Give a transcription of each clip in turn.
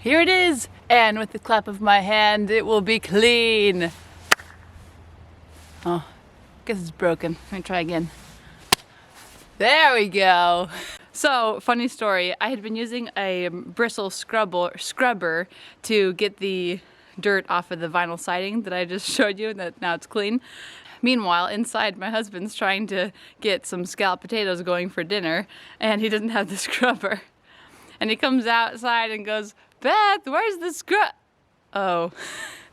Here it is, and with the clap of my hand, it will be clean. Oh, guess it's broken. Let me try again. There we go. So, funny story, I had been using a bristle scrubber to get the dirt off of the vinyl siding that I just showed you, and that now it's clean. Meanwhile, inside, my husband's trying to get some scalloped potatoes going for dinner, and he doesn't have the scrubber. And he comes outside and goes, "Beth, where's the scrub?" Oh.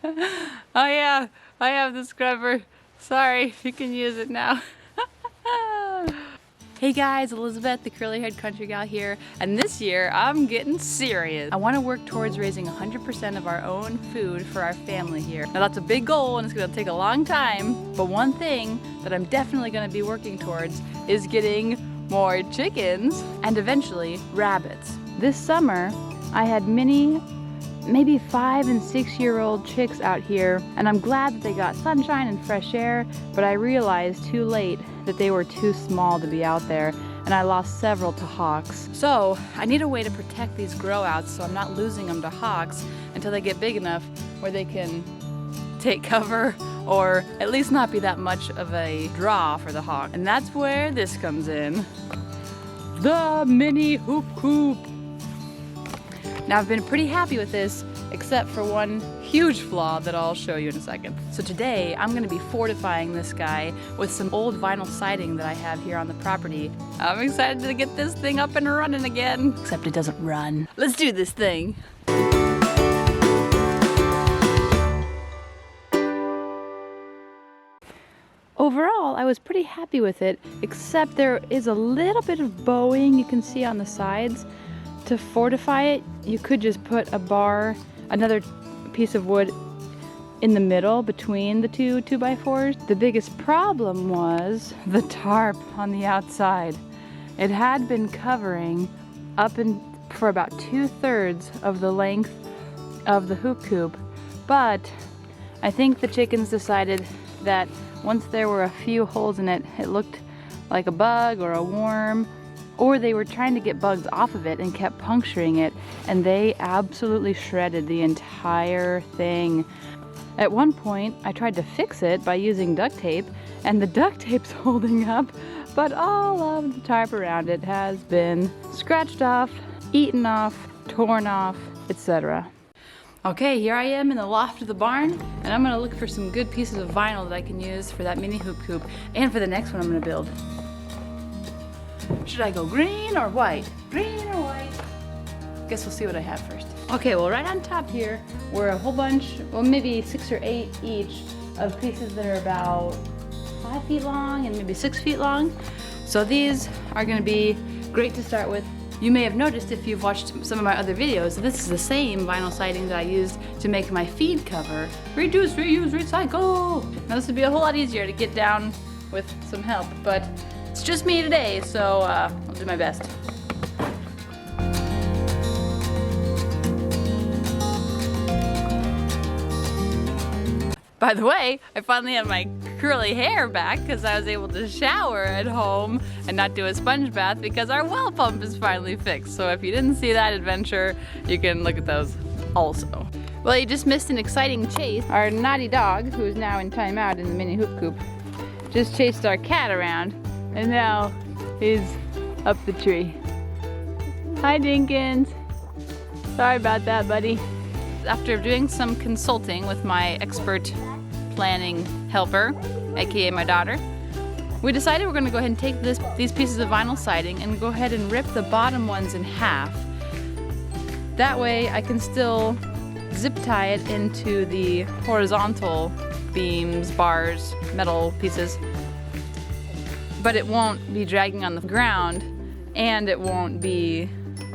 Oh yeah, I have the scrubber. Sorry, you can use it now. Hey guys, Elizabeth, the curly-haired country gal here, and this year I'm getting serious. I want to work towards raising 100% of our own food for our family here. Now that's a big goal and it's going to take a long time, but one thing that I'm definitely going to be working towards is getting more chickens and eventually rabbits. This summer, I had maybe 5 and 6 year old chicks out here, and I'm glad that they got sunshine and fresh air, but I realized too late that they were too small to be out there, and I lost several to hawks. So I need a way to protect these grow outs so I'm not losing them to hawks until they get big enough where they can take cover or at least not be that much of a draw for the hawk. And that's where this comes in. The mini hoop coop. Now I've been pretty happy with this, except for one huge flaw that I'll show you in a second. So today I'm gonna be fortifying this guy with some old vinyl siding that I have here on the property. I'm excited to get this thing up and running again. Except it doesn't run. Let's do this thing. Overall, I was pretty happy with it, except there is a little bit of bowing you can see on the sides. To fortify it, you could just put a bar, another piece of wood in the middle between the two 2x4s. The biggest problem was the tarp on the outside. It had been covering for about 2/3 of the length of the hoop coop, but I think the chickens decided that once there were a few holes in it, it looked like a bug or a worm, or they were trying to get bugs off of it and kept puncturing it, and they absolutely shredded the entire thing. At one point, I tried to fix it by using duct tape, and the duct tape's holding up, but all of the tarp around it has been scratched off, eaten off, torn off, etc. Okay, here I am in the loft of the barn, and I'm gonna look for some good pieces of vinyl that I can use for that mini hoop coop and for the next one I'm gonna build. Should I go green or white? Green or white? Guess we'll see what I have first. Okay, well right on top here were a whole bunch, well maybe 6 or 8 each, of pieces that are about 5 feet long and maybe 6 feet long. So these are gonna be great to start with. You may have noticed if you've watched some of my other videos, this is the same vinyl siding that I used to make my feed cover. Reduce, reuse, recycle. Now this would be a whole lot easier to get down with some help, but it's just me today, so I'll do my best. By the way, I finally have my curly hair back because I was able to shower at home and not do a sponge bath because our well pump is finally fixed. So if you didn't see that adventure, you can look at those also. Well, you just missed an exciting chase. Our naughty dog, who is now in timeout in the mini hoop coop, just chased our cat around. And now he's up the tree. Hi, Dinkins. Sorry about that, buddy. After doing some consulting with my expert planning helper, aka my daughter, we decided we're gonna go ahead and take these pieces of vinyl siding and go ahead and rip the bottom ones in half. That way I can still zip tie it into the horizontal beams, bars, metal pieces, but it won't be dragging on the ground and it won't be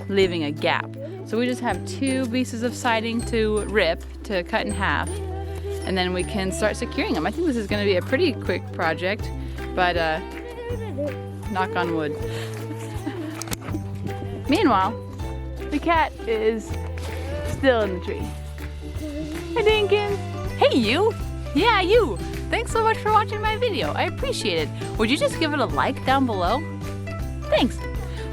leaving a gap. So we just have 2 pieces of siding to rip, to cut in half, and then we can start securing them. I think this is gonna be a pretty quick project, but knock on wood. Meanwhile, the cat is still in the tree. Hi, Dinkins. Hey, you. Yeah, you. Thanks so much for watching my video. I appreciate it. Would you just give it a like down below? Thanks.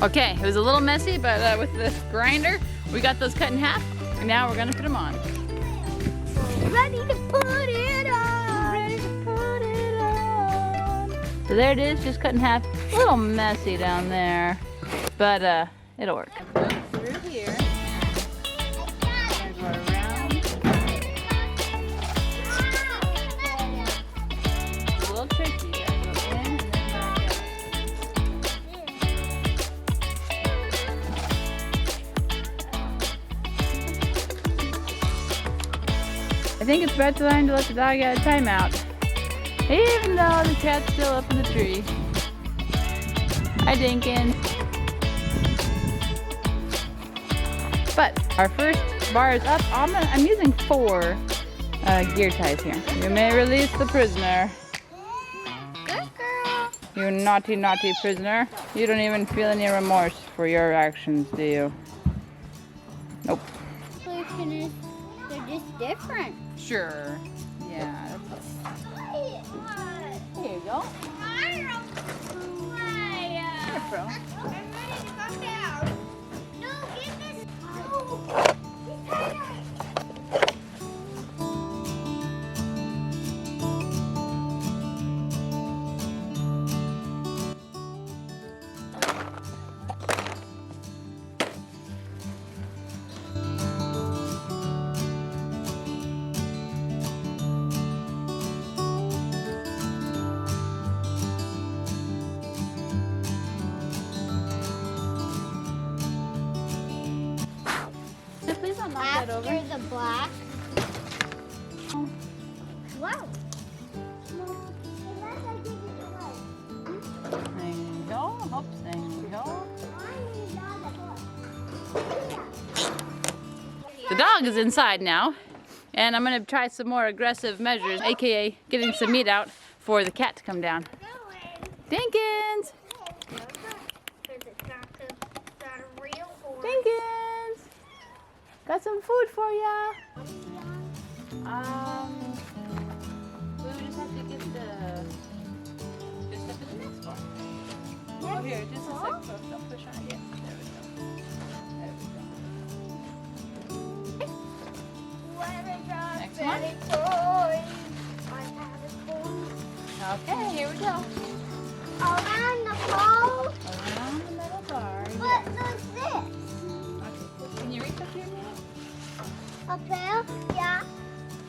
Okay, it was a little messy, but with the grinder, we got those cut in half. And now we're gonna put them on. Ready to put it on. Ready to put it on. So there it is, just cut in half. A little messy down there, but it'll work. Through here. And go around. It's a little tricky. You gotta go in and then back out. I think it's about time to let the dog out of timeout. Even though the cat's still up in the tree. Hi, Dinkins. But our first bar is up. I'm using 4 gear ties here. You may release the prisoner. Good girl. You naughty, naughty prisoner. You don't even feel any remorse for your actions, do you? Nope. Solution is they're just different. Sure. Yeah. Here you go. Here, bro. I'm ready to go down. No, get this. Please don't knock that over. After the black. Wow. There you go. Oops, there you go. The dog is inside now, and I'm gonna try some more aggressive measures, aka getting some meat out for the cat to come down. Dinkins! Dinkins! Got some food for ya. We would just have to get the stuff in the next one. Oh, here, just a sec, folks. Don't push on it yet. There we go. There we go. Next one. Okay, here we go. Around the pole. Around the middle bar. What does this? Okay. Can you reach up here, Mia? Up there? Yeah.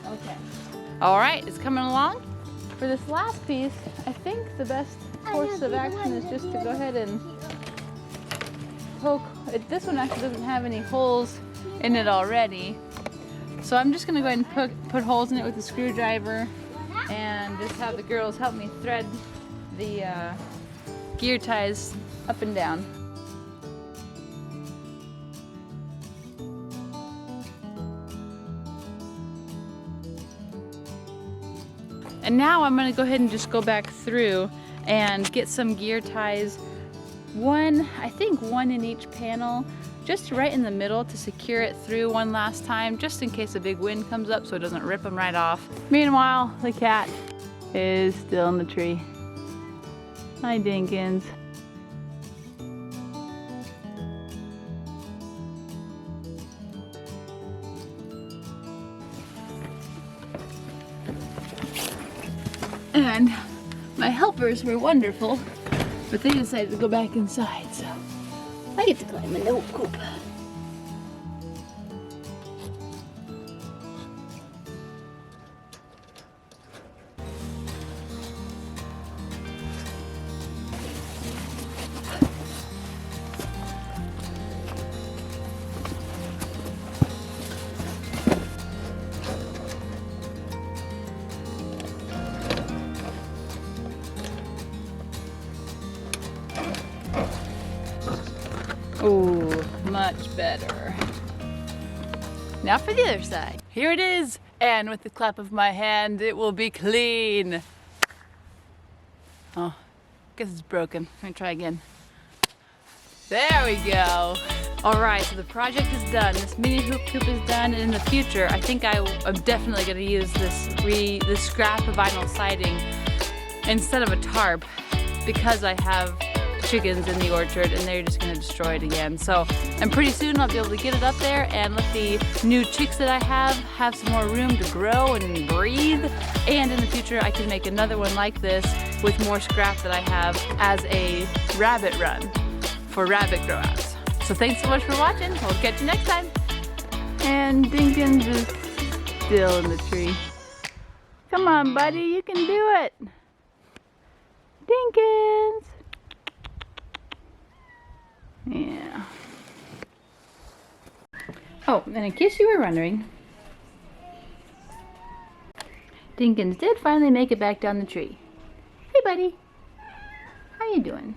Okay. All right, it's coming along. For this last piece, I think the best course of action is just to go ahead and poke. This one actually doesn't have any holes in it already. So I'm just gonna go ahead and put holes in it with a screwdriver and just have the girls help me thread the gear ties up and down. And now I'm gonna go ahead and just go back through and get some gear ties. I think one in each panel, just right in the middle to secure it through one last time, just in case a big wind comes up so it doesn't rip them right off. Meanwhile, the cat is still in the tree. Hi, Dinkins. And my helpers were wonderful, but they decided to go back inside, so I get to climb in the whole coop. Ooh, much better. Now for the other side. Here it is, and with the clap of my hand, it will be clean. Oh, guess it's broken. Let me try again. There we go. All right, so the project is done. This mini hoop coop is done, and in the future, I think I'm definitely gonna use this scrap vinyl siding instead of a tarp, because I have chickens in the orchard, and they're just gonna destroy it again. So, and pretty soon I'll be able to get it up there and let the new chicks that I have some more room to grow and breathe. And in the future I can make another one like this with more scrap that I have as a rabbit run for rabbit grow outs. So thanks so much for watching. We'll catch you next time. And Dinkins is still in the tree. Come on, buddy, you can do it. Dinkins. Yeah. Oh, and in case you were wondering, Dinkins did finally make it back down the tree. Hey, buddy. How you doing?